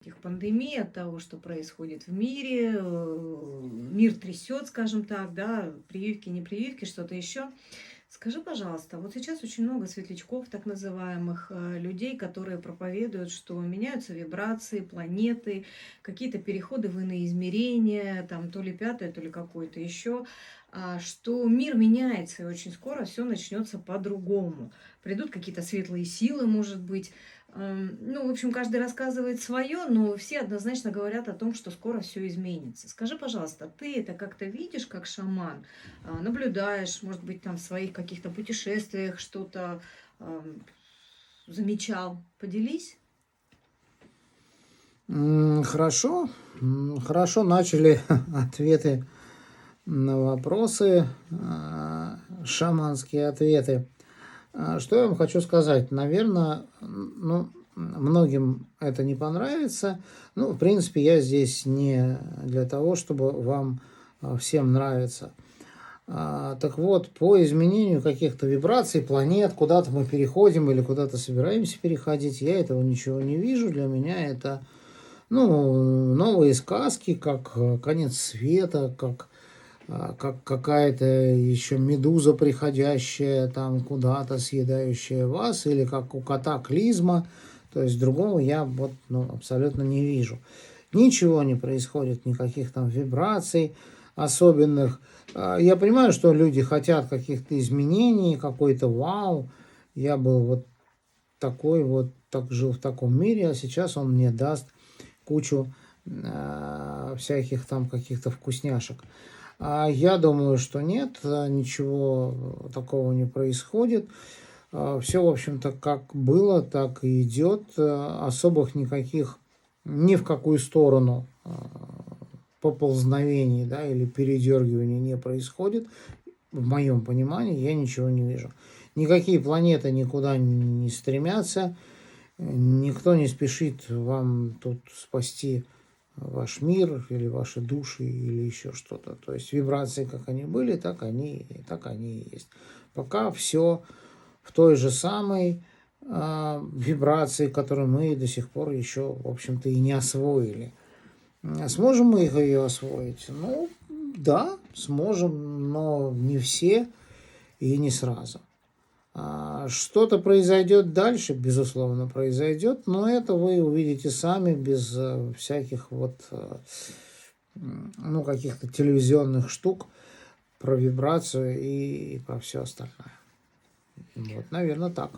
всяких пандемий, от того, что происходит в мире. Мир трясет, скажем так, да, прививки, не прививки, что-то еще. Скажи, пожалуйста, вот сейчас очень много светлячков, так называемых, людей, которые проповедуют, что меняются вибрации, планеты, какие-то переходы в иные измерения, там то ли пятое, то ли какое-то еще, что мир меняется, и очень скоро все начнется по-другому. Придут какие-то светлые силы, может быть. Ну, в общем, каждый рассказывает свое, но все однозначно говорят о том, что скоро все изменится. Скажи, пожалуйста, ты это как-то видишь как шаман? Наблюдаешь, может быть, там в своих каких-то путешествиях что-то замечал. Поделись. Хорошо. Хорошо начали ответы на вопросы, шаманские ответы. Что я вам хочу сказать? Наверное, ну, многим это не понравится. Ну, в принципе, я здесь не для того, чтобы вам всем нравиться. Так вот, по изменению каких-то вибраций, планет, куда-то мы переходим или куда-то собираемся переходить, я этого ничего не вижу. Для меня это, ну, новые сказки, как конец света, как какая-то еще медуза, приходящая там куда-то, съедающая вас, или как у кота клизма. То есть другого я вот, ну, абсолютно не вижу. Ничего не происходит, никаких там вибраций особенных. Я понимаю, что люди хотят каких-то изменений, какой-то вау. Я был вот такой вот, так жил в таком мире, а сейчас он мне даст кучу всяких там каких-то вкусняшек. Я думаю, что нет, ничего такого не происходит. Все, в общем-то, как было, так и идет. Особых никаких ни в какую сторону поползновений, да, или передергиваний не происходит. В моем понимании я ничего не вижу. Никакие планеты никуда не стремятся. Никто не спешит вам тут спасти ваш мир или ваши души или еще что-то. То есть вибрации, как они были, так они и есть. Пока все в той же самой вибрации, которую мы до сих пор еще, в общем-то, и не освоили. Сможем мы ее освоить? Ну, да, сможем, но не все и не сразу. Что-то произойдет дальше, безусловно, произойдет, но это вы увидите сами без всяких вот, ну, каких-то телевизионных штук про вибрацию и про все остальное. Вот, наверное, так.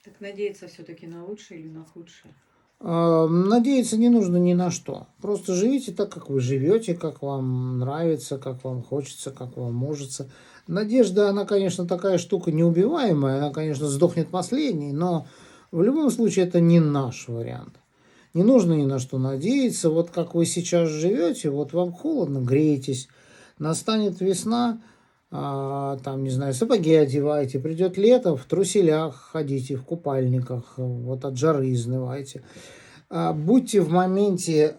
Так надеяться все-таки на лучшее или на худшее? Надеяться не нужно ни на что. Просто живите так, как вы живете, как вам нравится, как вам хочется, как вам можется. Надежда, она, конечно, такая штука неубиваемая, она, конечно, сдохнет последней, но в любом случае это не наш вариант. Не нужно ни на что надеяться. Вот как вы сейчас живете, вот вам холодно, греетесь. Настанет весна, там, не знаю, сапоги одевайте. Придет лето, в труселях ходите, в купальниках, вот от жары изнывайте. Будьте в моменте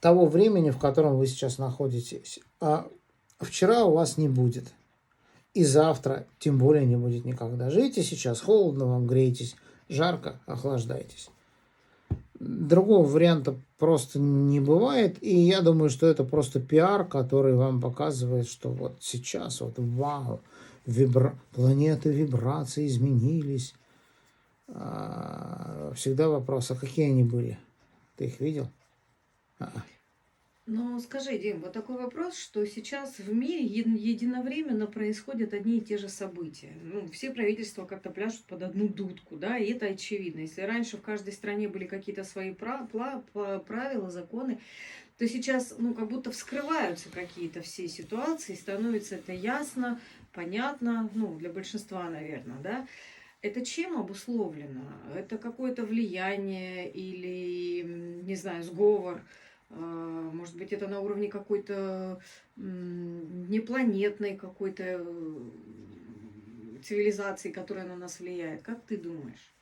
того времени, в котором вы сейчас находитесь. Вчера у вас не будет. И завтра тем более не будет никогда. Живите сейчас, холодно вам, грейтесь, жарко, охлаждайтесь. Другого варианта просто не бывает. И я думаю, что это просто пиар, который вам показывает, что вот сейчас, вот вау, планеты, вибрации изменились. Всегда вопрос, а какие они были? Ты их видел? Ну, скажи, Дим, вот такой вопрос, что сейчас в мире единовременно происходят одни и те же события. Ну, все правительства как-то пляшут под одну дудку, да, и это очевидно. Если раньше в каждой стране были какие-то свои правила, законы, то сейчас, ну, как будто вскрываются какие-то все ситуации, становится это ясно, понятно, ну, для большинства, наверное, да. Это чем обусловлено? Это какое-то влияние или, не знаю, сговор? Может быть, это на уровне какой-то непланетной какой-то цивилизации, которая на нас влияет. Как ты думаешь?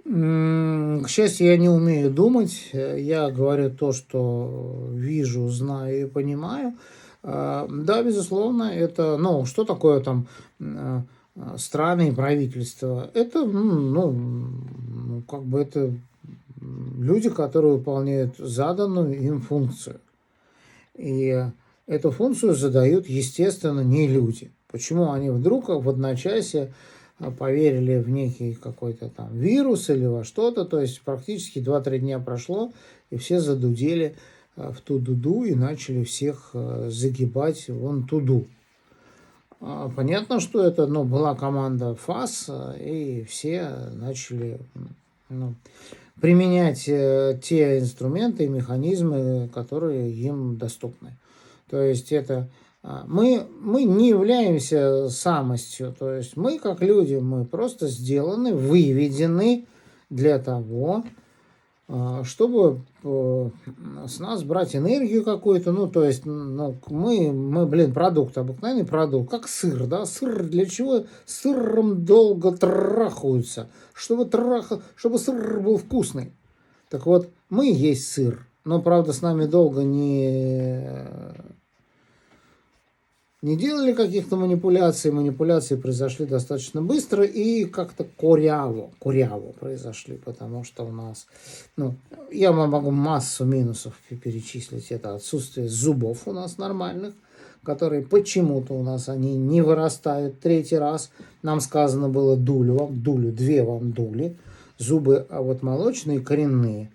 К счастью, я не умею думать. Я говорю то, что вижу, знаю и понимаю. Да, безусловно, это, ну, что такое там страны и правительства? Это, ну, как бы это люди, которые выполняют заданную им функцию. И эту функцию задают, естественно, не люди. Почему они вдруг в одночасье поверили в некий какой-то там вирус или во что-то, то есть практически 2-3 дня прошло, и все задудели в ту дуду и начали всех загибать вон туду. Понятно, что это была команда ФАС, и все начали применять те инструменты и механизмы, которые им доступны. То есть это мы не являемся самостью, то есть мы как люди, мы просто сделаны, выведены для того, чтобы с нас брать энергию какую-то, то есть мы, продукт, обыкновенный продукт, как сыр, да, сыр для чего? Сыром долго трахаются, чтобы сыр был вкусный. Так вот, мы есть сыр, но, правда, с нами долго не делали каких-то манипуляций. Манипуляции произошли достаточно быстро и как-то коряво произошли, потому что у нас, я вам могу массу минусов перечислить. Это отсутствие зубов у нас нормальных, которые почему-то у нас они не вырастают третий раз. Нам сказано было две вам дули, зубы, а вот молочные коренные.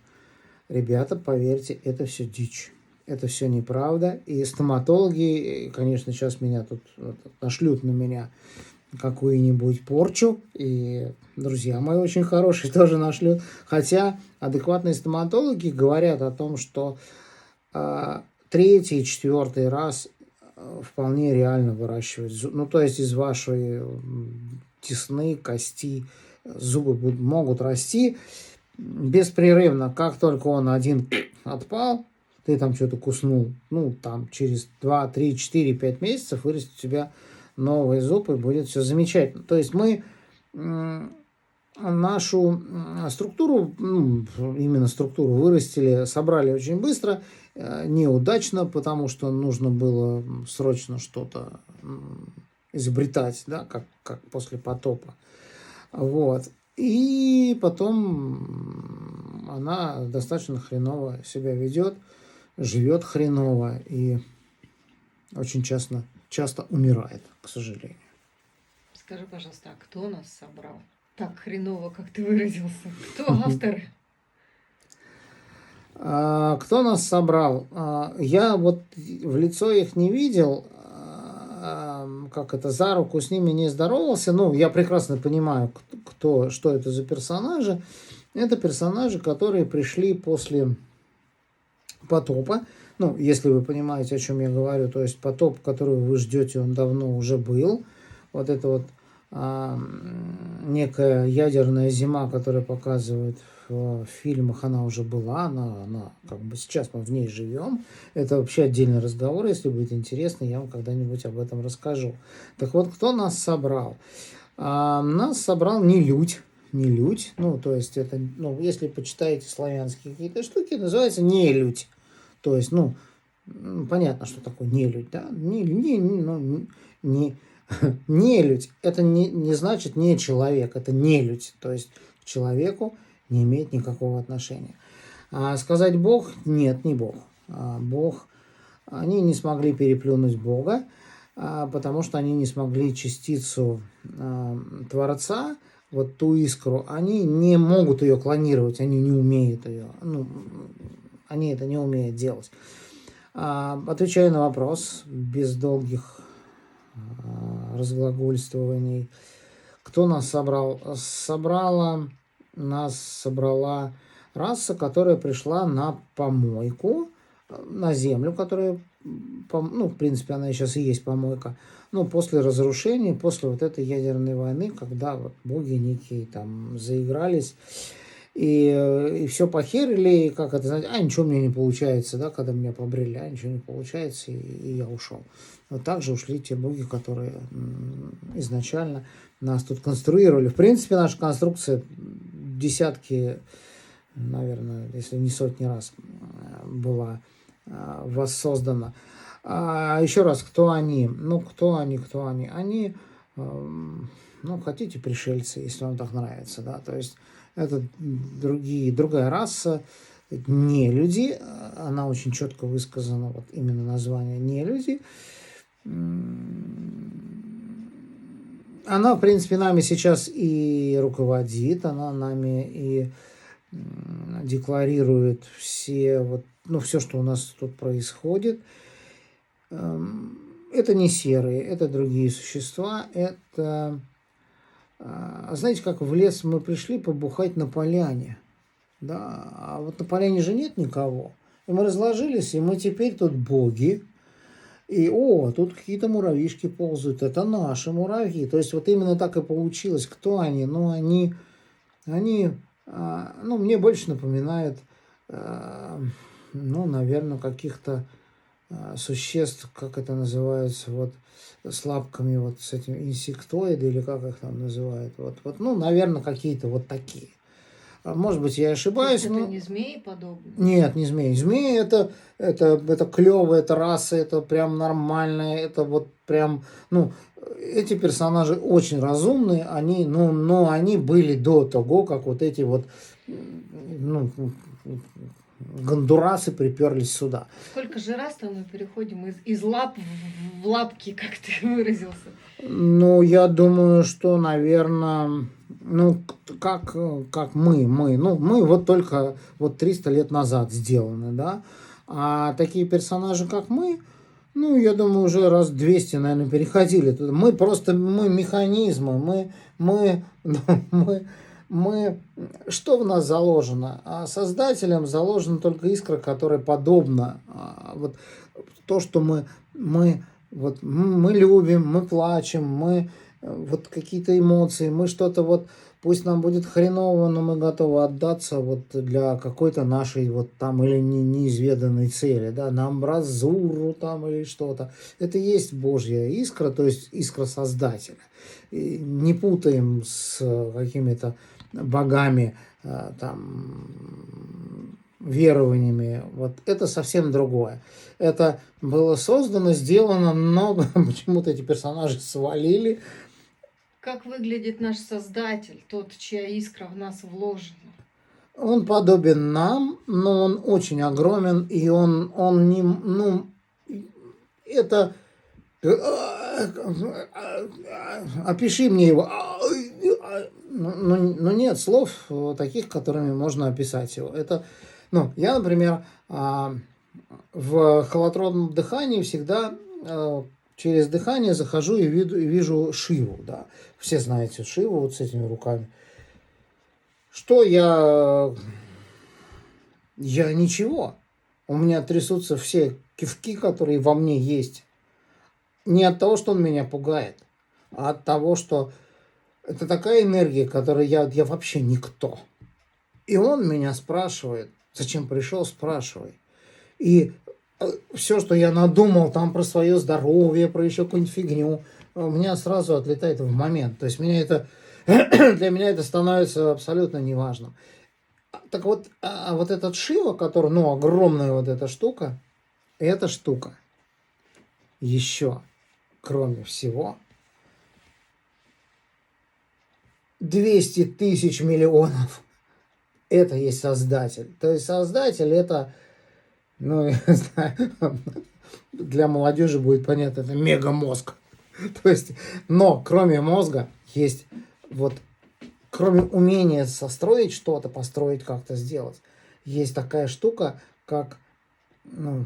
Ребята, поверьте, это все дичь. Это все неправда. И стоматологи, конечно, сейчас меня тут нашлют на меня какую-нибудь порчу. И друзья мои очень хорошие тоже нашлют. Хотя адекватные стоматологи говорят о том, что 3-й и 4-й раз вполне реально выращивать зубы. То есть из вашей десны, кости зубы могут расти беспрерывно. Как только он один отпал, ты там что-то куснул, там через 2, 3, 4, 5 месяцев вырастет у тебя новый зуб, и будет все замечательно. То есть мы нашу структуру, именно структуру вырастили, собрали очень быстро, неудачно, потому что нужно было срочно что-то изобретать, да, как после потопа. Вот. И потом она достаточно хреново себя ведет, живет хреново и очень часто умирает, к сожалению. Скажи, пожалуйста, а кто нас собрал? Так хреново, как ты выразился. Кто авторы? Кто нас собрал? Я вот в лицо их не видел, за руку с ними не здоровался. Я прекрасно понимаю, что это за персонажи. Это персонажи, которые пришли после потопа. Если вы понимаете, о чем я говорю, то есть потоп, который вы ждете, он давно уже был. Вот это вот некая ядерная зима, которая показывает в фильмах, она уже была, она сейчас мы в ней живем. Это вообще отдельный разговор, если будет интересно, я вам когда-нибудь об этом расскажу. Так вот, кто нас собрал? Нас собрал нелюдь, то есть это, если почитаете славянские какие-то штуки, называется нелюдь. То есть, понятно, что такое нелюдь, да? Нелюдь, это не значит не человек, это нелюдь, то есть к человеку не имеет никакого отношения. Сказать Бог? Нет, не Бог. Бог, они не смогли переплюнуть Бога, потому что они не смогли частицу Творца, вот ту искру, они не могут ее клонировать, они не умеют ее, они это не умеют делать. Отвечаю на вопрос, без долгих разглагольствований. Кто нас собрал? Нас собрала раса, которая пришла на помойку, на землю, которая, в принципе, она сейчас и есть помойка, после разрушения, после вот этой ядерной войны, когда вот боги некие там заигрались, и все похерили, и ничего у меня не получается, да, когда меня побрили, ничего не получается, и я ушел. Вот так же ушли те боги, которые изначально нас тут конструировали. В принципе, наша конструкция десятки, наверное, если не сотни раз была воссоздана. Еще раз, кто они? Кто они? Они, хотите, пришельцы, если вам так нравится, да, то есть это другая раса, не люди, она очень четко высказана, вот именно название не люди. Она, в принципе, нами сейчас и руководит, она нами и декларирует все, вот, ну, все, что у нас тут происходит. Это не серые, это другие существа, это... Знаете, как в лес мы пришли побухать на поляне, да, а вот на поляне же нет никого. И мы разложились, и мы теперь тут боги, и, тут какие-то муравьишки ползают, это наши муравьи. То есть вот именно так и получилось. Кто они? Ну, они, ну, мне больше напоминают, ну, наверное, каких-то существ, как это называется, вот, с лапками, вот, с этим инсектоиды, или как их там называют. Вот, ну, наверное, какие-то вот такие. Может быть, я ошибаюсь. То есть но... это не змеи подобные? Нет, не змеи. Змеи это клево, это раса, это прям нормальная, это вот прям, ну, эти персонажи очень разумные, они, ну, но они были до того, как вот эти вот, ну, гондурасы приперлись сюда. Сколько же раз-то мы переходим из лап в лапки, как ты выразился? Ну, я думаю, что, наверное, ну, как ну, мы вот только вот 300 лет назад сделаны, да, а такие персонажи, как мы, ну, я думаю, уже раз 200, наверное, переходили туда. Мы просто, мы механизмы, ну, что в нас заложено? А создателям заложена только искра, которая подобна. Вот то, что мы любим, мы плачем, мы вот какие-то эмоции, мы что-то вот, пусть нам будет хреново, но мы готовы отдаться вот для какой-то нашей вот там или неизведанной цели, да, на амбразуру там или что-то. Это и есть Божья искра, то есть искра Создателя. И не путаем с какими-то богами, там, верованиями. Вот это совсем другое. Это было создано, сделано, но почему-то эти персонажи свалили. Как выглядит наш Создатель, тот, чья искра в нас вложена? Он подобен нам, но он очень огромен, и он не, ну, это, опиши мне его, ну, нет слов таких, которыми можно описать его. Это, ну, я, например, в холотропном дыхании всегда через дыхание захожу и вижу Шиву, да. Все знаете Шиву вот с этими руками. Что я ничего. У меня трясутся все кивки, которые во мне есть. Не от того, что он меня пугает, а от того, что это такая энергия, которой я вообще никто. И он меня спрашивает, зачем пришел, спрашивай. И все, что я надумал там про свое здоровье, про еще какую-нибудь фигню, у меня сразу отлетает в момент. То есть меня это, для меня это становится абсолютно неважным. Так вот, вот этот Шива, который, ну, огромная вот эта штука еще, кроме всего, 200 тысяч миллионов. Это есть Создатель. То есть Создатель это, ну, я знаю, для молодежи будет понятно, это мегамозг. То есть, но кроме мозга есть вот, кроме умения состроить что-то, построить как-то, сделать, есть такая штука, как, ну,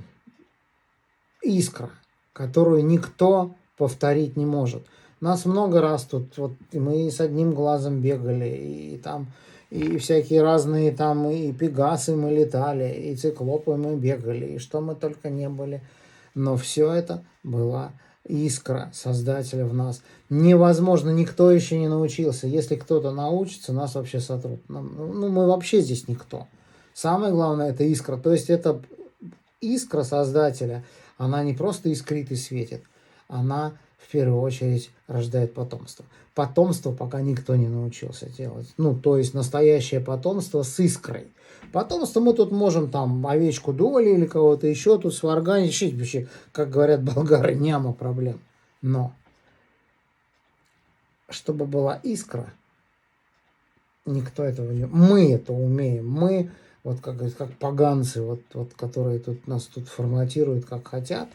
искра, которую никто повторить не может. Нас много раз тут, вот мы с одним глазом бегали, и там, и всякие разные там, и пегасы мы летали, и циклопы мы бегали, и что мы только не были. Но все это была искра Создателя в нас. Невозможно, никто еще не научился. Если кто-то научится, нас вообще сотрут. Ну, мы вообще здесь никто. Самое главное, это искра. То есть это искра Создателя, она не просто искрит и светит, она в первую очередь рождает потомство. Потомство пока никто не научился делать. Ну, то есть настоящее потомство с искрой. Потомство мы тут можем там овечку доли или кого-то еще тут сварганить, вообще, как говорят болгары, няма проблем. Но чтобы была искра, никто этого не... Мы это умеем. Мы, вот как, говорят, как поганцы, вот, которые тут, нас тут форматируют, как хотят.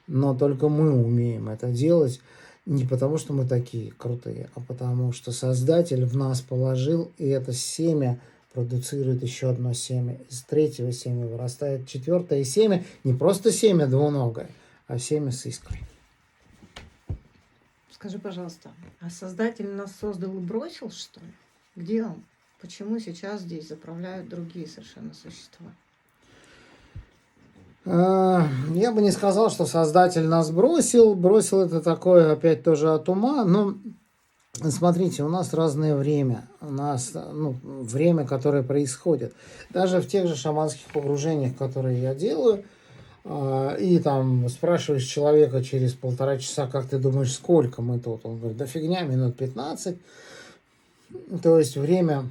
Но только мы умеем это делать. Не потому, что мы такие крутые, а потому, что Создатель в нас положил, и это семя продуцирует еще одно семя. Из третьего семя вырастает четвертое семя. Не просто семя двуногое, а семя с искрой. Скажи, пожалуйста, а Создатель нас создал и бросил, что ли? Где он? Почему сейчас здесь заправляют другие совершенно существа? Я бы не сказал, что Создатель нас бросил. Бросил это такое опять тоже от ума. Но смотрите, у нас разное время. У нас время, которое происходит. Даже в тех же шаманских погружениях, которые я делаю, и там спрашиваешь человека через 1,5 часа, как ты думаешь, сколько мы тут? Он говорит, да фигня, минут 15. То есть время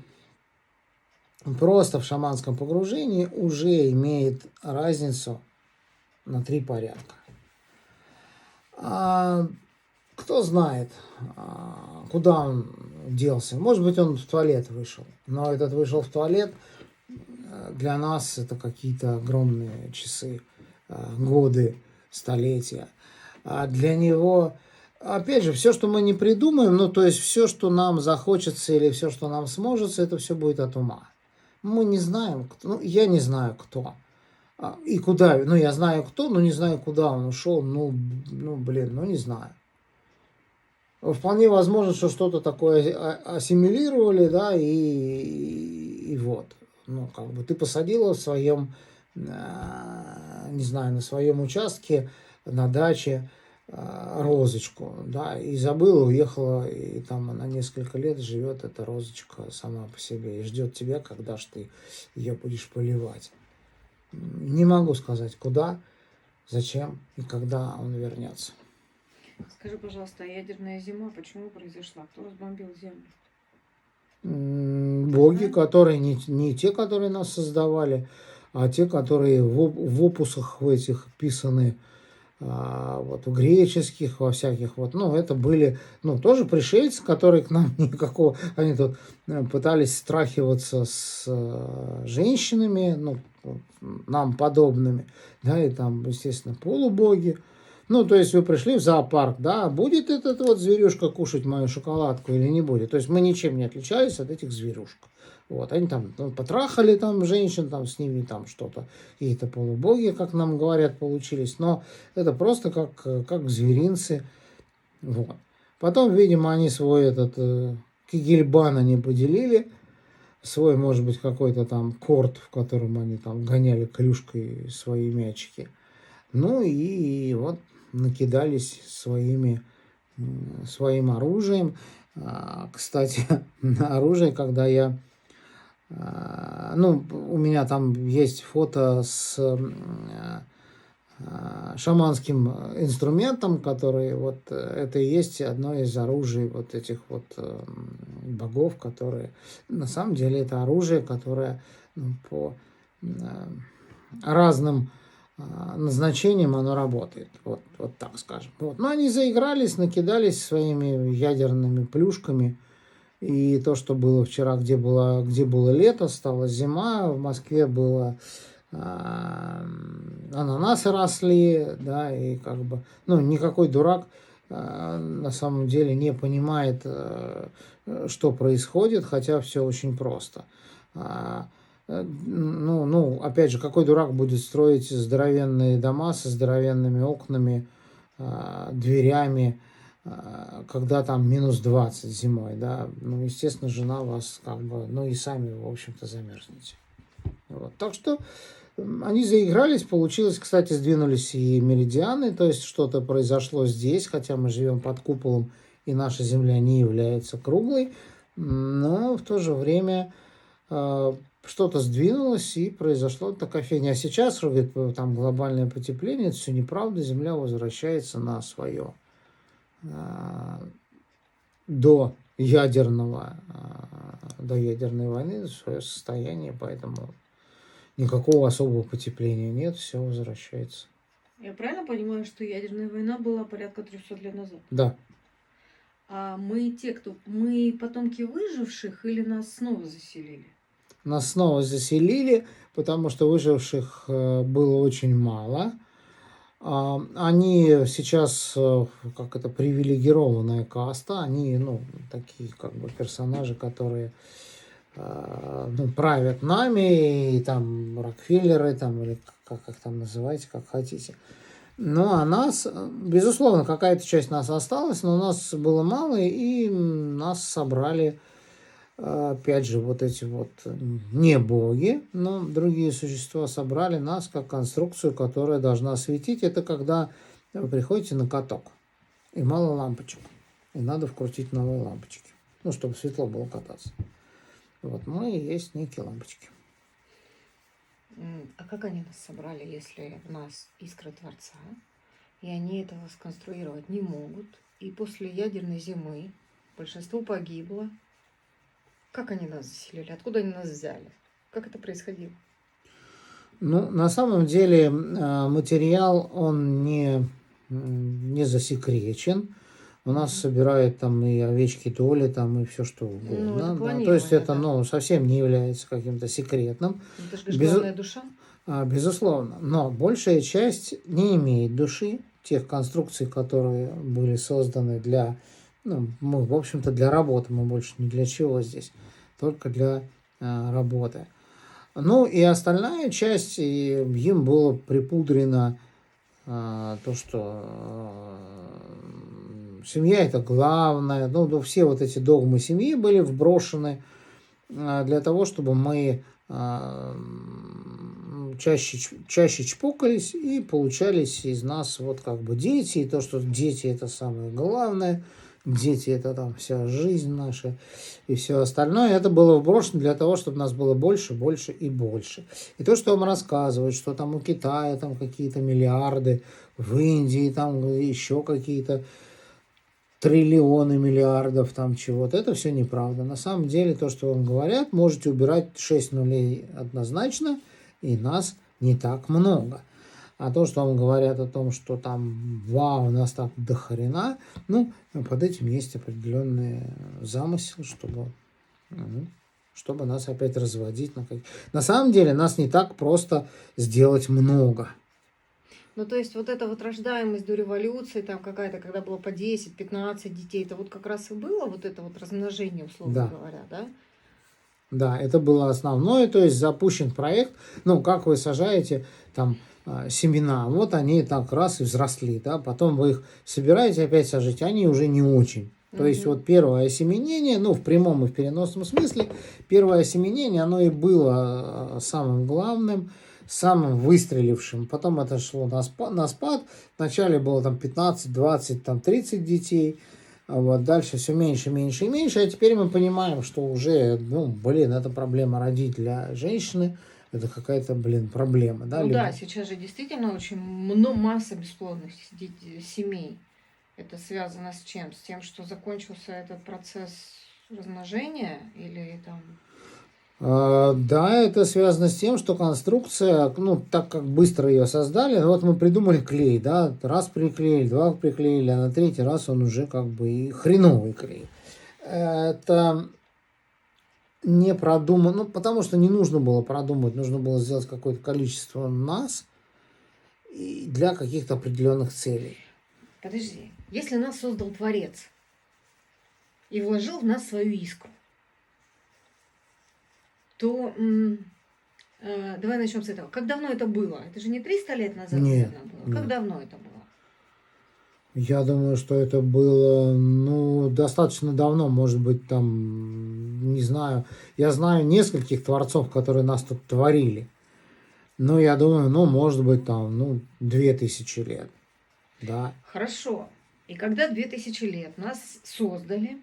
просто в шаманском погружении уже имеет разницу на 3 порядка. Кто знает, куда он делся. Может быть, он в туалет вышел. Но этот вышел в туалет, для нас это какие-то огромные часы, годы, столетия. А для него, опять же, все, что мы не придумаем, то есть все, что нам захочется или все, что нам сможется, это все будет от ума. Мы не знаем, кто, я не знаю, кто. И куда, я знаю кто, но не знаю, куда он ушел, не знаю. Вполне возможно, что что-то такое ассимилировали, да, и вот. Ты посадила в своем, не знаю, на своем участке, на даче розочку, да, и забыла, уехала, и там на несколько лет живет эта розочка сама по себе и ждет тебя, когда ж ты ее будешь поливать. Не могу сказать, куда, зачем и когда он вернется. Скажи, пожалуйста, а ядерная зима почему произошла? Кто разбомбил Землю? Боги, которые не те, которые нас создавали, а те, которые в опусах в этих писаны, в греческих, во всяких, это были, тоже пришельцы, которые к нам никакого, они тут пытались страхиваться с женщинами, нам подобными, да, и там, естественно, полубоги. То есть вы пришли в зоопарк, да, будет этот зверюшка кушать мою шоколадку или не будет. То есть мы ничем не отличались от этих зверюшек. Они там потрахали там женщин, там с ними там что-то, какие-то полубоги, как нам говорят, получились. Но это просто как зверинцы. Потом, видимо, они свой этот кигельбан они поделили. Свой, может быть, какой-то там корт, в котором они там гоняли клюшкой свои мячики. И вот накидались своим оружием. Кстати, на оружие, когда я... у меня там есть фото с шаманским инструментом, который это и есть одно из оружий этих богов, которые... На самом деле это оружие, которое по разным назначением оно работает. Вот так скажем. Но они заигрались, накидались своими ядерными плюшками. И то, что было вчера, где было лето, стала зима. В Москве было ананасы росли, да, и никакой дурак на самом деле не понимает, что происходит, хотя все очень просто. Опять же, какой дурак будет строить здоровенные дома со здоровенными окнами, дверями, когда там минус 20 зимой, да, естественно, жена вас и сами, в общем-то, замерзнете. Так что они заигрались, получилось, кстати, сдвинулись и меридианы, то есть что-то произошло здесь, хотя мы живем под куполом, и наша Земля не является круглой, но в то же время что-то сдвинулось, и произошло такая фигня. А сейчас, говорит, там глобальное потепление, это все неправда, Земля возвращается на свое до ядерной войны, в свое состояние, поэтому никакого особого потепления нет, все возвращается. Я правильно понимаю, что ядерная война была порядка 300 лет назад? Да. А мы те, кто... Мы потомки выживших или нас снова заселили? Нас снова заселили, потому что выживших было очень мало. Они сейчас, как это, привилегированная каста, они, ну, такие как бы персонажи, которые, ну, правят нами, и там Рокфеллеры, там, или как их там называете, как хотите. Ну, а нас, безусловно, какая-то часть нас осталась, но нас было мало, и нас собрали, опять же, вот эти вот не боги, но другие существа собрали нас как конструкцию, которая должна светить. Это когда вы приходите на каток, и мало лампочек, и надо вкрутить новые лампочки, ну, чтобы светло было кататься. Вот мы и есть некие лампочки. А как они нас собрали, если в нас искра Творца, и они этого сконструировать не могут, и после ядерной зимы большинство погибло? Как они нас заселили? Откуда они нас взяли? Как это происходило? Ну, на самом деле материал, он не засекречен. У нас собирают там и овечки доли, там и все что Ну, это угодно. Да. То есть планирование, это, да. ну, совсем не является каким-то секретным. Это же Без- главная душа. Безусловно. Но большая часть не имеет души, тех конструкций, которые были созданы для, ну, мы, в общем-то, для работы. Мы больше ни для чего здесь, только для работы. Ну и остальная часть, и им было припудрено то, что семья это главное. Ну, все вот эти догмы семьи были вброшены для того, чтобы мы чаще чпокались и получались из нас вот как бы дети, и то, что дети это самое главное, дети это там вся жизнь наша и все остальное, это было вброшено для того, чтобы нас было больше, больше и больше. И то, что вам рассказывают, что там у Китая там какие-то миллиарды, в Индии там еще какие-то триллионы миллиардов там чего-то. Это все неправда. На самом деле то, что вам говорят, можете убирать 6 нулей однозначно, и нас не так много. А то, что вам говорят о том, что там, вау, у нас так до хрена, ну, под этим есть определенный замысел, чтобы нас опять разводить. На самом деле нас не так просто сделать много. Ну, то есть вот эта вот рождаемость до революции, там какая-то, когда было по 10-15 детей, это вот как раз и было вот это вот размножение, условно говоря, да? Да, это было основное, то есть запущен проект, ну, как вы сажаете там семена, вот они так раз и взросли, да, потом вы их собираете, опять сажаете, они уже не очень. То есть вот первое осеменение, ну, в прямом и в переносном смысле, первое осеменение, оно и было самым главным, самым выстрелившим. Потом это шло на спад. Вначале было там 15, 20, там 30 детей. Вот, дальше все меньше, меньше и меньше. А теперь мы понимаем, что уже, ну, блин, это проблема родить для женщины. Это какая-то, блин, проблема. Да? Ну да, сейчас же действительно очень много, масса бесплодных семей. Это связано с чем? С тем, что закончился этот процесс размножения или там... Да, это связано с тем, что конструкция, ну, так как быстро ее создали, вот мы придумали клей, да, раз приклеили, два приклеили, а на третий раз он уже как бы и хреновый клей. Это не продумано, ну, потому что не нужно было продумать, нужно было сделать какое-то количество нас и для каких-то определенных целей. Подожди, если нас создал Творец и вложил в нас свою искру, то давай начнем с этого. Как давно это было? Это же не 300 лет назад, Нет, наверное, было. нет. Как давно это было? Я думаю, что это было, ну, достаточно давно, может быть, там, не знаю. Я знаю нескольких творцов, которые нас тут творили. Но я думаю, ну, может быть, там, ну, 2000 лет. Да. Хорошо. И когда 2000 лет нас создали,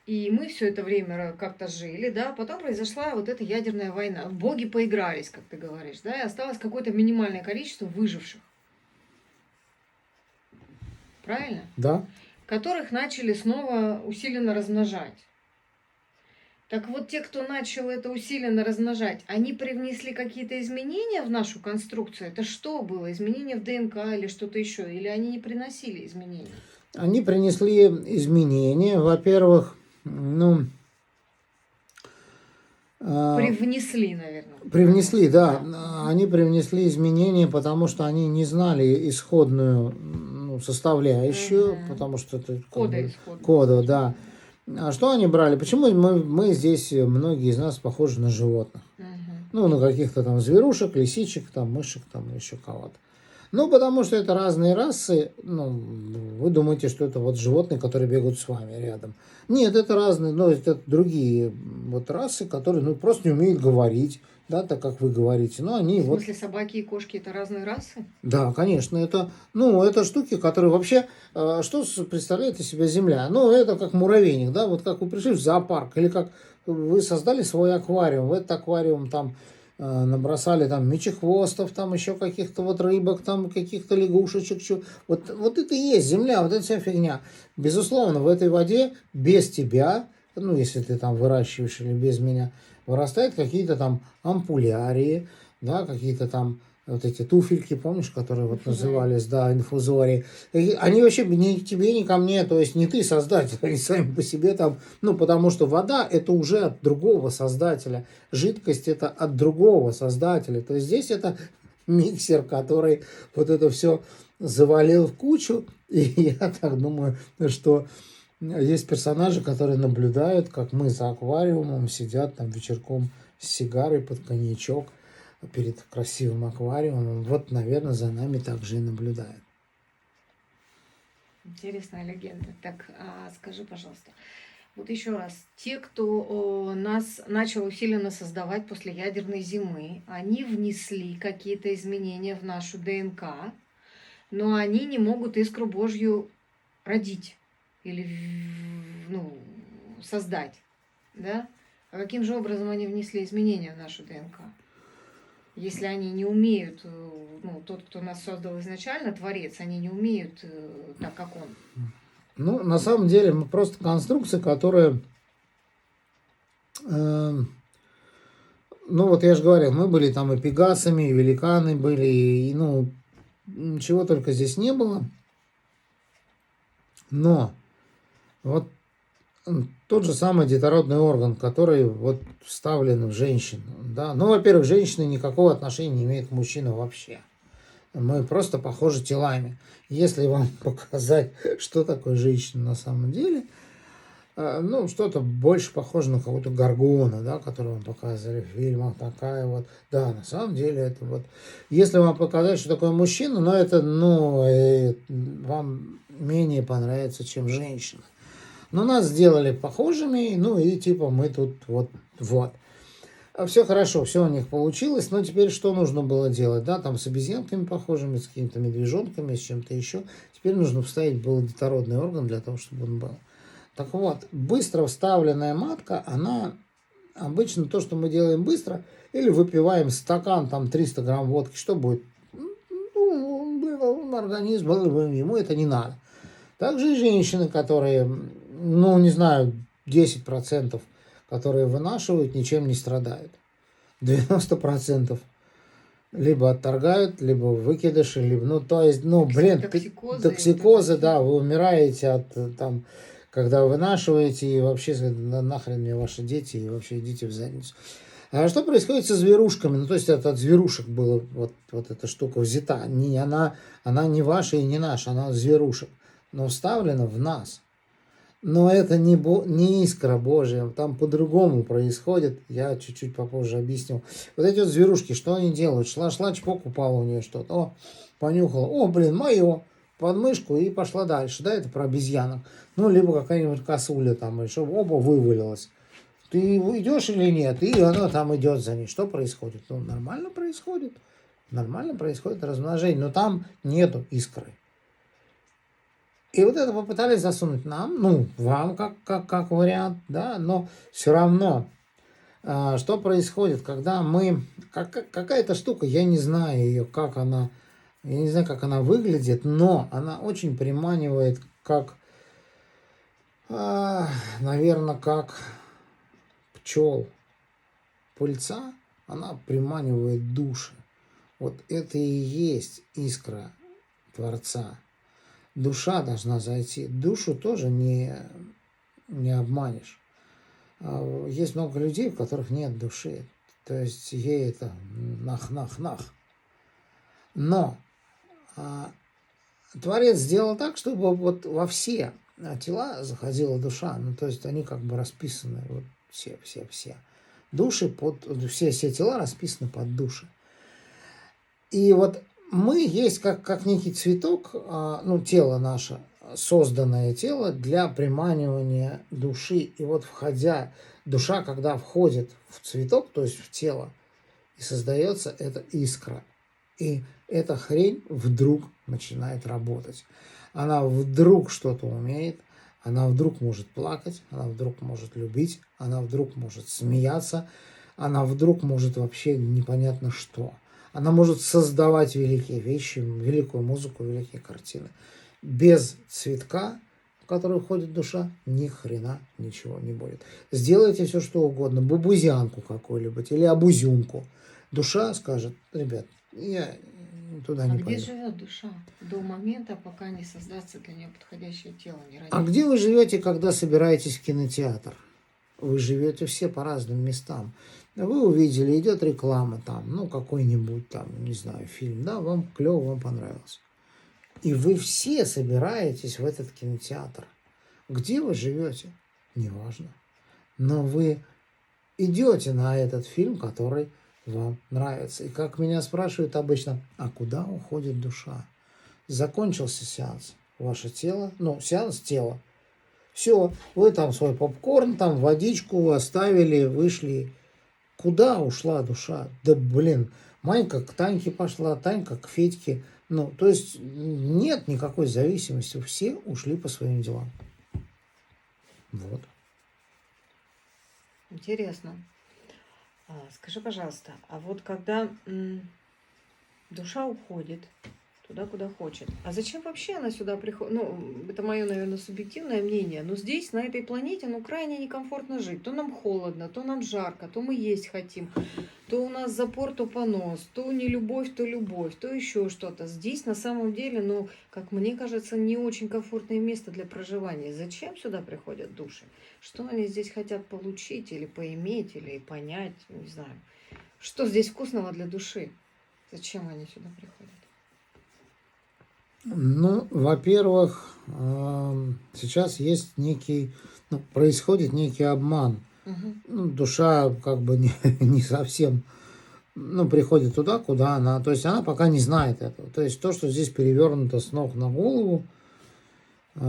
и мы все это время как-то жили, да, потом произошла вот эта ядерная война. Боги поигрались, как ты говоришь, да, и осталось какое-то минимальное количество выживших. Правильно? Да. Которых начали снова усиленно размножать. Так вот, те, кто начал это усиленно размножать, они привнесли какие-то изменения в нашу конструкцию? Это что было? Изменения в ДНК или что-то еще? Или они не приносили изменений? они принесли изменения. Во-первых, ну, Привнесли, наверное. привнесли, да, Да. они привнесли изменения, потому что они не знали исходную составляющую, Мгм. потому что это как Кода бы исходного, кода, скажем да. так. А что они брали? Почему мы здесь, многие из нас похожи на животных? Мгм. Ну, на каких-то там зверушек, лисичек, там, мышек, там, еще кого-то. Ну, потому что это разные расы. Ну, вы думаете, что это вот животные, которые бегают с вами рядом. Нет, это разные, ну, это другие вот расы, которые, ну, просто не умеют говорить, да, так как вы говорите. Но они В вот, смысле, собаки и кошки это разные расы? да, конечно, это, ну, это штуки, которые вообще, что представляет из себя Земля? Ну, это как муравейник, да, вот как вы пришли в зоопарк, или как вы создали свой аквариум, в этот аквариум там набросали там мечехвостов, там еще каких-то вот рыбок, там каких-то лягушечек, вот это и есть Земля, вот эта вся фигня. Безусловно, в этой воде без тебя, ну, если ты там выращиваешь или без меня, вырастают какие-то там ампулярии, да, какие-то там вот эти туфельки, помнишь, которые вот Инфузории. назывались, да, инфузории. И они вообще ни к тебе, ни ко мне, то есть не ты создатель, они сами по себе там, ну, потому что вода это уже от другого создателя, жидкость это от другого создателя. То есть здесь это миксер, который вот это все завалил в кучу, и я так думаю, что есть персонажи, которые наблюдают, как мы за аквариумом сидят там вечерком с сигарой под коньячок перед красивым аквариумом. Вот, наверное, за нами также и наблюдают. Интересная легенда. Так, скажи, пожалуйста, вот еще раз, те, кто нас начал усиленно создавать после ядерной зимы, они внесли какие-то изменения в нашу ДНК, но они не могут искру Божью родить или ну, создать, да? А каким же образом они внесли изменения в нашу ДНК? Если они не умеют, ну, тот, кто нас создал изначально, Творец, они не умеют так, как он. Ну, на самом деле, мы просто конструкция, которая... ну, вот я же говорил, мы были там и пегасами, и великаны были, и, ну, чего только здесь не было. Но вот тот же самый детородный орган, который вот вставлен в женщину, да. Ну, во-первых, женщины никакого отношения не имеют к мужчинам вообще. Мы просто похожи телами. Если вам показать, что такое женщина на самом деле, ну, что-то больше похоже на какую-то горгону, да, которую вам показывали в фильмах, такая вот. Да, на самом деле это вот... Если вам показать, что такое мужчина, но это, ну, вам менее понравится, чем женщина. Но нас сделали похожими, ну, и типа мы тут вот. Все хорошо, все у них получилось, но теперь что нужно было делать, да, там с обезьянками похожими, с какими-то медвежонками, с чем-то еще. Теперь нужно вставить был детородный орган для того, чтобы он был. Так вот, быстро вставленная матка, она обычно то, что мы делаем быстро, или выпиваем стакан, там 300 грамм водки, что будет? Ну, организм, ему это не надо. Также и женщины, которые, ну, не знаю, 10%, которые вынашивают, ничем не страдают. 90% либо отторгают, либо выкидыши, либо, ну, то есть, ну, блин, Токсикозы и вот это токсикозы, все. да, вы умираете от, там, когда вынашиваете, и вообще, нахрен мне ваши дети, и вообще идите в задницу. А что происходит со зверушками? Ну, то есть, это от зверушек была вот эта штука взята. Она не ваша и не наша, она от зверушек, но вставлена в нас. Но это не искра Божья, там по-другому происходит. Я чуть-чуть попозже объясню. Вот эти вот зверушки, что они делают? Шла, чпок, упало у нее что-то. О, понюхала. О, блин, мое. Под мышку и пошла дальше. Да, это про обезьянок. Ну, либо какая-нибудь косуля там, и чтобы оба вывалилось. Ты идешь или нет? И она там идет за ней. Что происходит? Ну, нормально происходит. Нормально происходит размножение. Но там нету искры. И вот это попытались засунуть нам, ну, вам как вариант, да, но все равно, что происходит, когда мы, какая-то штука, я не знаю ее, как она, я не знаю, как она выглядит, но она очень приманивает, как, наверное, как пчел, пыльца, она приманивает души. Вот это и есть искра Творца. душа должна зайти. Душу тоже не обманешь. Есть много людей, у которых нет души. То есть ей это нах-нах-нах. Но Творец сделал так, чтобы вот во все тела заходила душа. Ну, то есть они как бы расписаны, вот все. Души все тела расписаны под души. И вот мы есть как некий цветок, ну, тело наше, созданное тело для приманивания души. И вот душа, когда входит в цветок, то есть в тело, и создается эта искра. И эта хрень вдруг начинает работать. Она вдруг что-то умеет, она вдруг может плакать, она вдруг может любить, она вдруг может смеяться, она вдруг может вообще непонятно что. Она может создавать великие вещи, великую музыку, великие картины. Без цветка, в который входит душа, ни хрена ничего не будет. Сделайте все, что угодно, бабузянку какую-либо или абузюнку. Душа скажет: ребят, я туда не где пойду. живет душа до момента, пока не создастся для нее подходящее тело, не А родится? где вы живете, когда собираетесь в кинотеатр? Вы живете все по разным местам. Вы увидели, идет реклама там, ну, какой-нибудь там, не знаю, фильм, да, вам клево, вам понравилось. И вы все собираетесь в этот кинотеатр. Где вы живете? Неважно. Но вы идете на этот фильм, который вам нравится. И как меня спрашивают обычно: а куда уходит душа? Закончился сеанс. Ваше тело, ну, сеанс тела. Все, вы там свой попкорн, там водичку оставили, вышли. Куда ушла душа? Да блин, Манька к Таньке пошла, Танька к Федьке. Ну, то есть нет никакой зависимости. Все ушли по своим делам. Вот. Интересно. Скажи, пожалуйста, а вот когда душа уходит туда, куда хочет, а зачем вообще она сюда приходит? Ну, это мое, наверное, субъективное мнение, но здесь, на этой планете, ну, крайне некомфортно жить. То нам холодно, то нам жарко, то мы есть хотим, то у нас запор, то понос, то не любовь, то любовь, то еще что-то. Здесь, на самом деле, ну, как мне кажется, не очень комфортное место для проживания. Зачем сюда приходят души? Что они здесь хотят получить или поиметь, или понять, не знаю. Что здесь вкусного для души? Зачем они сюда приходят? Ну, во-первых, сейчас есть происходит некий обман. Угу. Ну, душа как бы не совсем, ну, приходит туда, куда она. То есть она пока не знает этого. То есть то, что здесь перевернуто с ног на голову, это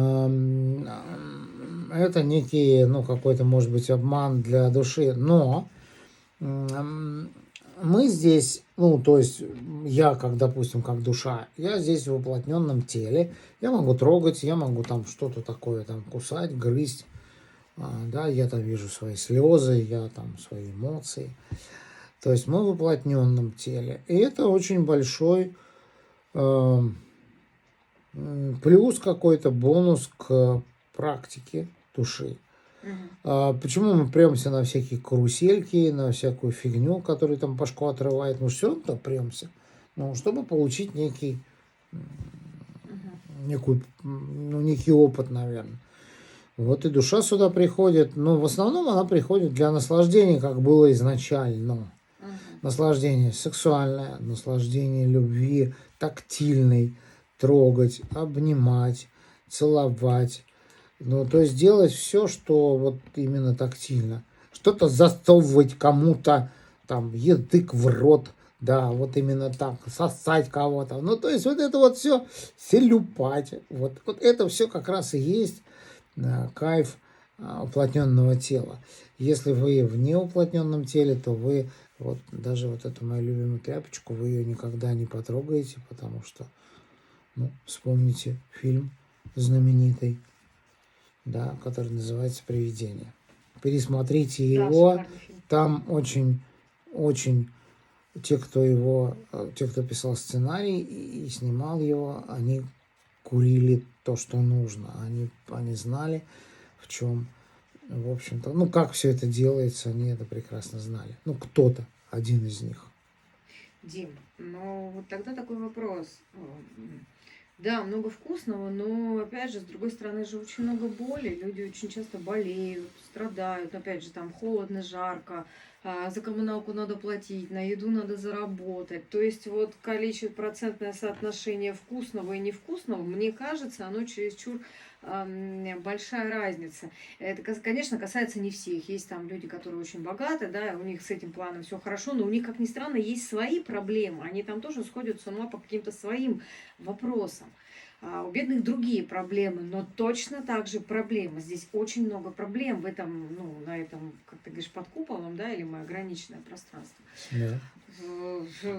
некий, ну, какой-то, может быть, обман для души. Но мы здесь, ну, то есть я, как, допустим, как душа, я здесь в уплотненном теле, я могу трогать, я могу там что-то такое там кусать, грызть, да, я там вижу свои слезы, я там свои эмоции. То есть мы в уплотненном теле. И это очень большой плюс какой-то, бонус к практике души. Почему мы премся на всякие карусельки, на всякую фигню, которая там башку отрывает? Мы все равно премся. Ну, чтобы получить некий опыт, наверное. Вот и душа сюда приходит. Но в основном она приходит для наслаждения, как было изначально. Наслаждение сексуальное, наслаждение любви, тактильной, трогать, обнимать, целовать. Ну, то есть делать все, что вот именно тактильно. Что-то засовывать кому-то, там, язык в рот, да, вот именно так, сосать кого-то. Ну, то есть вот это вот все, селюпать. Вот это все как раз и есть кайф уплотненного тела. Если вы в неуплотненном теле, то вы вот даже вот эту мою любимую тряпочку, вы ее никогда не потрогаете, потому что, ну, вспомните фильм знаменитый, да, который называется «Привидение». Пересмотрите его, Да, фильм. там очень те, кто писал сценарий и снимал его, они курили то, что нужно, они знали, в чем, в общем-то, ну, как все это делается, они это прекрасно знали. Ну, кто-то, один из них. Дим, ну вот тогда такой вопрос. Да, много вкусного, но, опять же, с другой стороны же очень много боли. Люди очень часто болеют, страдают. Опять же, там холодно, жарко, за коммуналку надо платить, на еду надо заработать. То есть вот количество, процентное соотношение вкусного и невкусного, мне кажется, оно чересчур большая разница. Это, конечно, касается не всех. Есть там люди, которые очень богаты, да, у них с этим планом все хорошо, но у них, как ни странно, есть свои проблемы. Они там тоже сходят с ума по каким-то своим вопросам. У бедных другие проблемы, но точно так же проблемы. Здесь очень много проблем в этом, ну, на этом, как ты говоришь, под куполом, да, или мы ограниченное пространство. Да.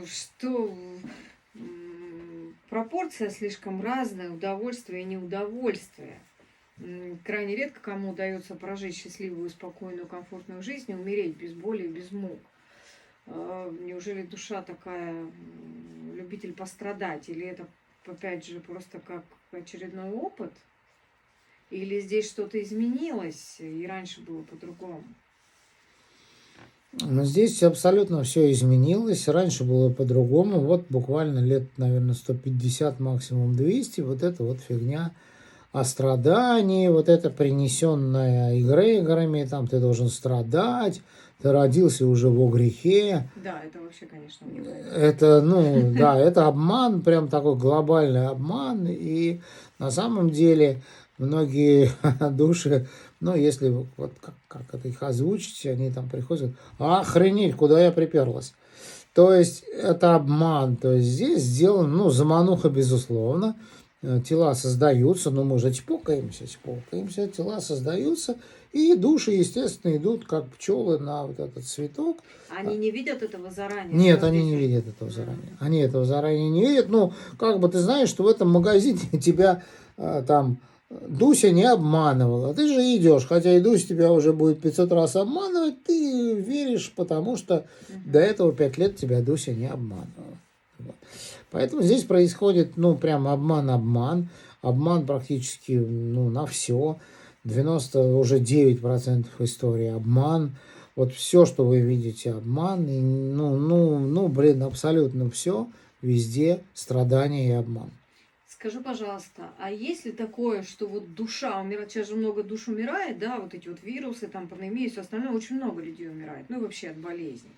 Что пропорция слишком разная, удовольствие и неудовольствие. Крайне редко кому удается прожить счастливую, спокойную, комфортную жизнь и умереть без боли и без мук. Неужели душа такая любитель пострадать? Или это, опять же, просто как очередной опыт? Или здесь что-то изменилось, и раньше было по-другому? Но здесь абсолютно все изменилось. Раньше было по-другому. Вот буквально лет, наверное, 150, максимум 200. Вот эта вот фигня о страдании, вот это принесенное эгрегорами, там ты должен страдать, ты родился уже во грехе. Да, это вообще, конечно, мне Это, ну, да, это обман, прям такой глобальный обман. И на самом деле многие души, ну, если вот как это их озвучить, они там приходят, охренеть, куда я приперлась. То есть это обман. То есть здесь сделано, ну, замануха, безусловно. Тела создаются, но мы же чпокаемся, тела создаются, и души, естественно, идут как пчелы на вот этот цветок. Они не видят этого заранее? Нет, они не видят этого заранее. Они этого заранее не видят. Ну, как бы ты знаешь, что в этом магазине тебя там Дуся не обманывала. Ты же идешь, хотя и Дуся тебя уже будет 500 раз обманывать, ты веришь, потому что до этого 5 лет тебя Дуся не обманывала. Вот. Поэтому здесь происходит, ну, прям обман. Обман практически, ну, на все. 99% истории обман. Вот все, что вы видите, обман. И, блин, абсолютно все. Везде страдания и обман. Скажи, пожалуйста, а есть ли такое, что вот душа умирает, сейчас же много душ умирает, да, вот эти вот вирусы, там, пандемия и все остальное, очень много людей умирает, ну и вообще от болезней.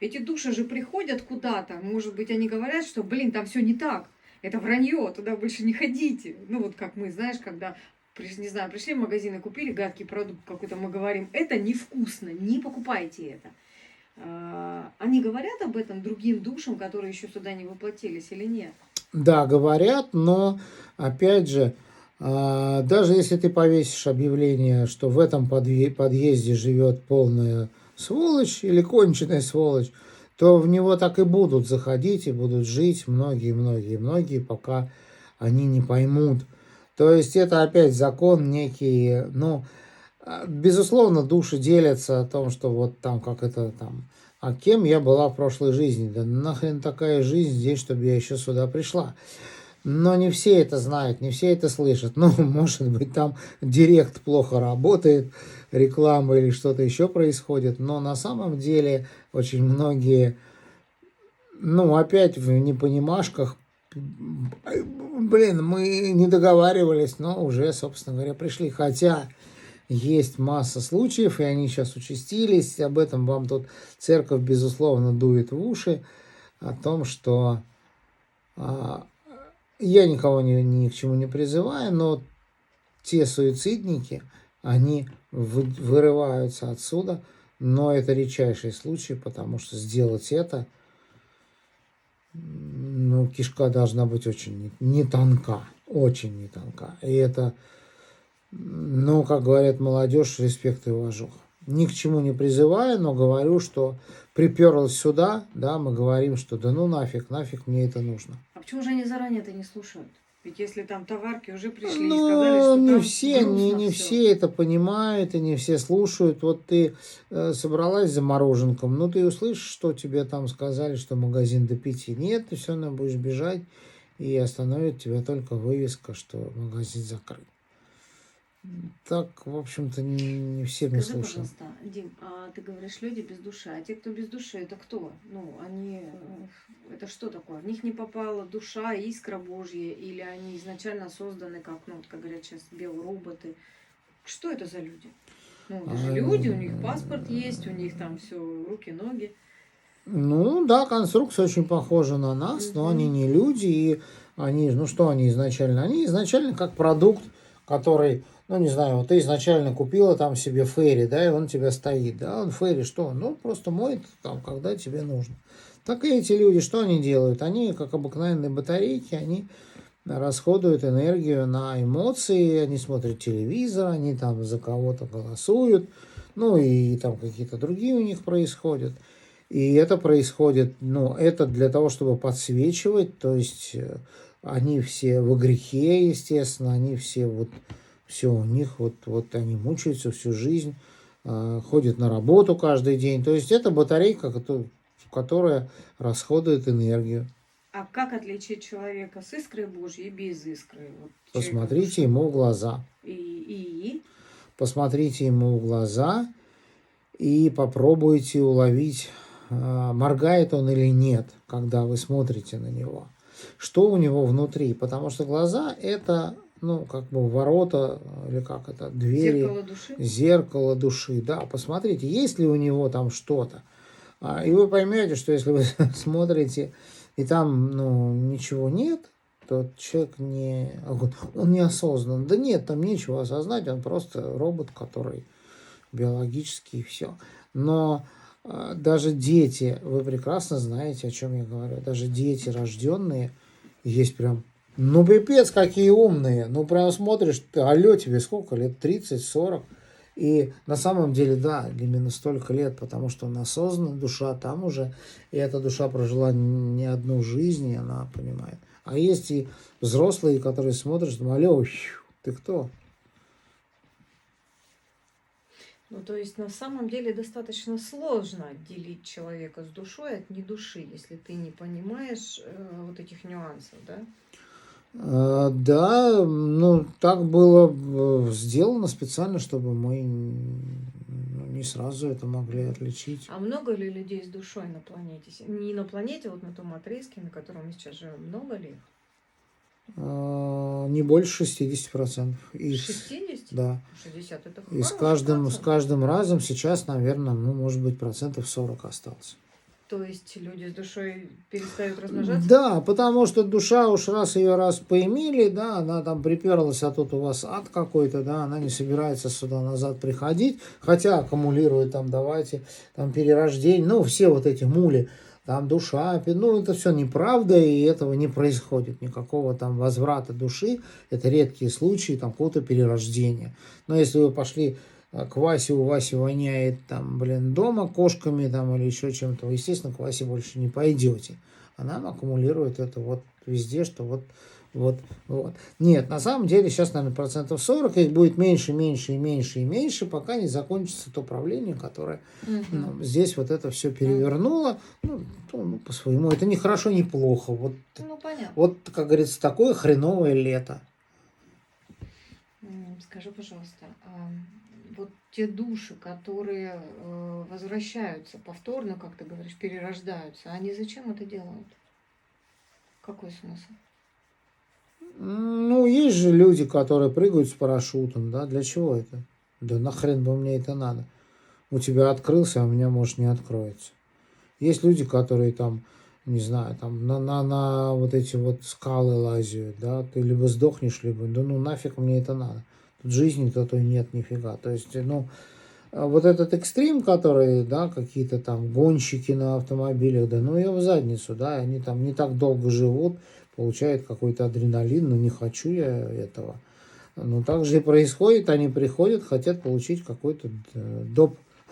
Эти души же приходят куда-то, может быть, они говорят, что, блин, там все не так, это вранье, туда больше не ходите. Ну вот как мы, знаешь, когда, не знаю, пришли в магазин и купили гадкий продукт какой-то, мы говорим, это невкусно, не покупайте это. Они говорят об этом другим душам, которые еще сюда не воплотились или нет? Да, говорят, но, опять же, даже если ты повесишь объявление, что в этом подъезде живет полная сволочь или конченая сволочь, то в него так и будут заходить и будут жить многие, пока они не поймут. То есть это опять закон некий, ну, безусловно, души делятся о том, что вот там, как это там, а кем я была в прошлой жизни? Да нахрен такая жизнь здесь, чтобы я еще сюда пришла. Но не все это знают, не все это слышат. Ну, может быть, там директ плохо работает, реклама или что-то еще происходит. Но на самом деле очень многие, ну, опять в непонимашках, блин, мы не договаривались, но уже, собственно говоря, пришли. Хотя есть масса случаев, и они сейчас участились. Об этом вам тут церковь, безусловно, дует в уши. О том, что я никого ни к чему не призываю, но те суицидники, они вырываются отсюда. Но это редчайший случай, потому что сделать это, ну, кишка должна быть очень не тонка, очень не тонка. И это, ну, как говорят молодежь, респект и уважуха. Ни к чему не призываю, но говорю, что приперлась сюда, да, мы говорим, что да ну нафиг мне это нужно. А почему же они заранее это не слушают? Ведь если там товарки уже пришли и сказали, что не там все, не всё. все это понимают и не все слушают. Вот ты собралась за мороженком, ну ты услышишь, что тебе там сказали, что магазин до 5. Нет, ты все равно будешь бежать, и остановит тебя только вывеска, что магазин закрыт. Так, в общем-то, не все мы Скажи, слушаем. пожалуйста, Дим, а ты говоришь, люди без души, а те, кто без души, это кто? Ну, они, это что такое? В них не попала душа, искра Божья, или они изначально созданы, как, ну, вот, как говорят сейчас, биороботы? Что это за люди? Ну, это же люди, у них паспорт есть, у них там все руки, ноги. Ну да, конструкция очень похожа на нас, но они Мгм. не люди, и они, ну что они изначально? Они изначально как продукт, который, ну не знаю, вот ты изначально купила там себе ферри, да, и он у тебя стоит, да, он ферри что? Ну просто моет там, когда тебе нужно. Так и эти люди, что они делают? Они, как обыкновенные батарейки, они расходуют энергию на эмоции, они смотрят телевизор, они там за кого-то голосуют, ну и там какие-то другие у них происходят. И это происходит, ну, это для того, чтобы подсвечивать, то есть они все во грехе, естественно, они все вот, все у них, вот они мучаются всю жизнь, ходят на работу каждый день. То есть это батарейка, которая расходует энергию. А как отличить человека с искрой Божьей и без искры? Вот человека с Посмотрите душой. ему в глаза. И? Посмотрите ему в глаза и попробуйте уловить, моргает он или нет, когда вы смотрите на него. Что у него внутри? Потому что глаза это, ну, как бы ворота, или как это, двери, Зеркало души? зеркало души. Да, посмотрите, есть ли у него там что-то. И вы поймете, что если вы смотрите, и там, ну, ничего нет, то человек не, он неосознан. Да нет, там нечего осознать, он просто робот, который биологически и все. Но даже дети, вы прекрасно знаете, о чем я говорю, даже дети рожденные, есть прям, ну пипец, какие умные, ну прям смотришь, ты, алло, тебе сколько лет, 30-40, и на самом деле, да, именно столько лет, потому что она осознанная душа, там уже, и эта душа прожила не одну жизнь, и она понимает. А есть и взрослые, которые смотрят, ну, алло, ты кто? Ну, то есть на самом деле достаточно сложно отделить человека с душой от не души, если ты не понимаешь вот этих нюансов, да? Да, ну так было сделано специально, чтобы мы не сразу это могли отличить. А много ли людей с душой на планете? Не на планете, вот на том отрезке, на котором мы сейчас живем. Много ли их? Не больше 60%. И 60? да. 60 это И хороший с процент. каждым разом сейчас, наверное, ну, может быть, 40% осталось. То есть люди с душой перестают размножаться? Да, потому что душа уж раз ее раз поимели, да, она там приперлась, а тут у вас ад какой-то, да, она не собирается сюда назад приходить, хотя аккумулирует там, давайте, там перерождение, ну, все вот эти мули, там душа, ну, это все неправда, и этого не происходит, никакого там возврата души, это редкие случаи там какого-то перерождения. Но если вы пошли к Васе, у Васи воняет там, блин, дома кошками там или еще чем-то, вы, естественно, к Васе больше не пойдете. А нам аккумулирует это вот везде, что вот. Нет, на самом деле сейчас, наверное, 40%, их будет меньше, меньше и меньше и меньше, пока не закончится то правление, которое Мгм. здесь вот это все Мгм. перевернуло, ну, по-своему. Это не хорошо, не плохо. Ну, понятно. Вот, как говорится, такое хреновое лето. Скажи, пожалуйста, а вот те души, которые возвращаются повторно, как ты говоришь, перерождаются, они зачем это делают? Какой смысл? Ну, есть же люди, которые прыгают с парашютом, да, для чего это? Да нахрен бы мне это надо? У тебя открылся, а у меня, может, не откроется. Есть люди, которые там, не знаю, там на вот эти вот скалы лазят, да, ты либо сдохнешь, либо, да ну нафиг мне это надо. Тут жизни-то той нет нифига. То есть, ну, вот этот экстрим, который, да, какие-то там гонщики на автомобилях, да, ну ее в задницу, да, они там не так долго живут, получают какой-то адреналин, но не хочу я этого. Ну, так же и происходит, они приходят, хотят получить какой-то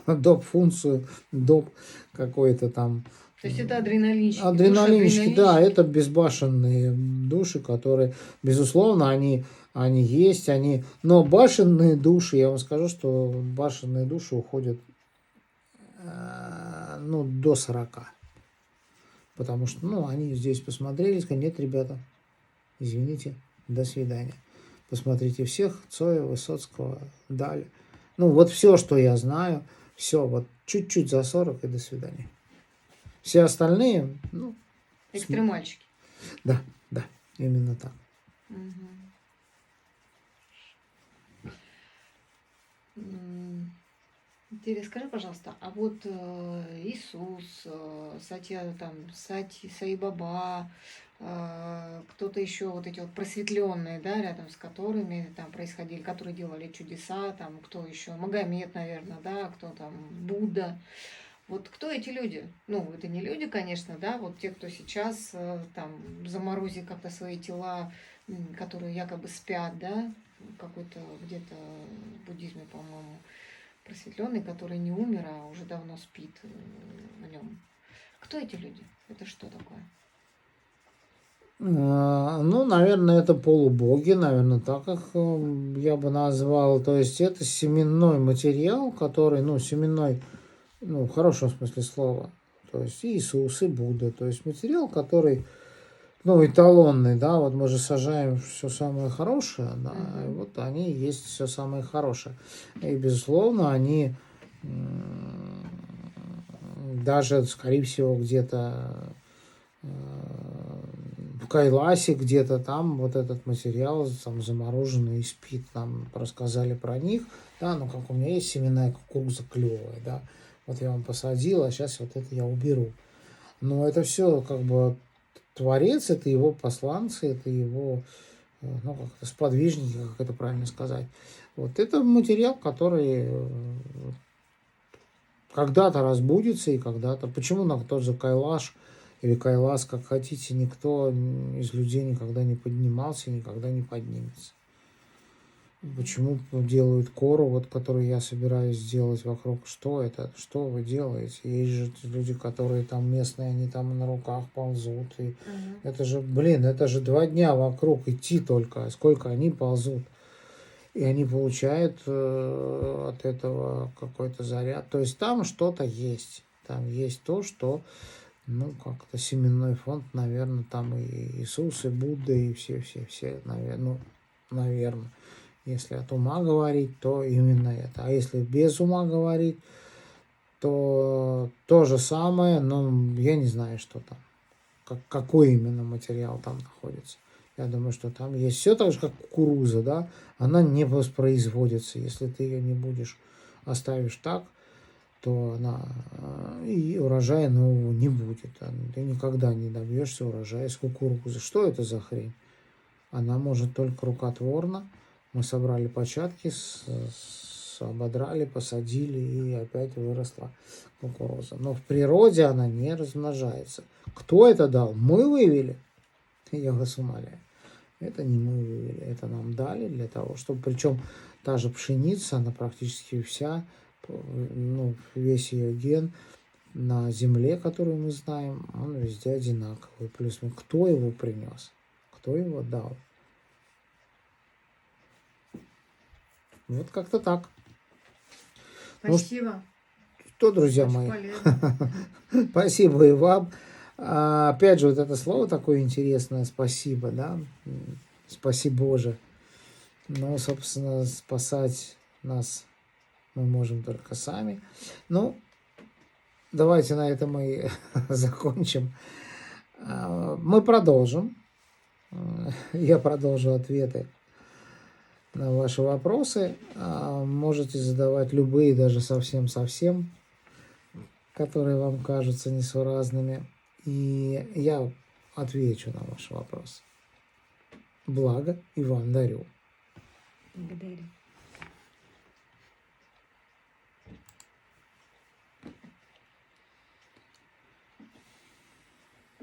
доп-функцию, доп какой-то там То есть это адреналинщики, души адреналинчики, да, адреналинщики. это безбашенные души, которые, безусловно, они есть, но башенные души, я вам скажу, что башенные души уходят, ну, до 40. Потому что, ну, они здесь посмотрели, сказали, нет, ребята, извините, до свидания. посмотрите всех, Цоя, Высоцкого, Даля. Ну, вот все, что я знаю, все, вот чуть-чуть за 40 и до свидания. Все остальные, ну, Экстремальщики. да, именно так. Мгм. Интересно, скажи, пожалуйста, а вот Иисус, Сатья, там, Саибаба, кто-то еще, вот эти вот просветленные, да, рядом с которыми там происходили, которые делали чудеса, там, кто еще, Магомед, наверное, да, кто там, Будда. Вот кто эти люди? Ну, это не люди, конечно, да, вот те, кто сейчас там заморозит как-то свои тела, которые якобы спят, да, какой-то где-то в буддизме, по-моему, просветленный, который не умер, а уже давно спит в нем. Кто эти люди? Это что такое? Ну, наверное, это полубоги, наверное, так их я бы назвал. То есть это семенной материал, который, ну, семенной, ну, в хорошем смысле слова. То есть и Иисус, и Будда. То есть материал, который, ну, эталонный, да, вот мы же сажаем все самое хорошее, да, и Мгм. вот они и есть все самое хорошее. И, безусловно, они даже, скорее всего, где-то в Кайласе где-то там вот этот материал там замороженный и спит. Нам рассказали про них. Да, ну как у меня есть семенная кукуруза клевая, да. Вот я вам посадил, а сейчас вот это я уберу. Но это все как бы Творец, это его посланцы, это его, ну, как-то сподвижники, как это правильно сказать. Вот это материал, который когда-то разбудится и когда-то. Почему на тот же Кайлаш или Кайлас, как хотите, никто из людей никогда не поднимался и никогда не поднимется? Почему делают кору, вот, которую я собираюсь сделать вокруг? Что это? Что вы делаете? Есть же люди, которые там местные, они там на руках ползут. И Мгм. это же, блин, это же 2 дня вокруг идти только. Сколько они ползут? И они получают от этого какой-то заряд. То есть там что-то есть. Там есть то, что, ну, как-то семенной фонд, наверное, там и Иисус, и Будда, и все, наверное, ну, наверное. Если от ума говорить, то именно это. А если без ума говорить, то то же самое, но я не знаю, что там, какой именно материал там находится. Я думаю, что там есть все так же, как кукуруза, да, она не воспроизводится. Если ты ее не будешь, оставишь так, то она и урожая нового не будет. Ты никогда не добьешься урожая с кукурузы. Что это за хрень? Она может только рукотворно. Мы собрали початки, ободрали, посадили, и опять выросла кукуруза. Но в природе она не размножается. Кто это дал? Мы вывели? Я вас умоляю. Это не мы вывели, это нам дали для того, чтобы, причем та же пшеница, она практически вся, ну, весь ее ген на земле, которую мы знаем, он везде одинаковый. Плюс, ну, кто его принес? Кто его дал? Вот как-то так. Ну Спасибо. что, друзья Очень мои, полезно. спасибо и вам. Опять же, вот это слово такое интересное, спасибо, да, спаси Боже. Но, собственно, спасать нас мы можем только сами. Ну, давайте на этом мы закончим. Мы продолжим. Я продолжу ответы на ваши вопросы. Можете задавать любые, даже совсем-совсем, которые вам кажутся несуразными. И я отвечу на ваши вопросы. Благо и вам дарю. Благодарю.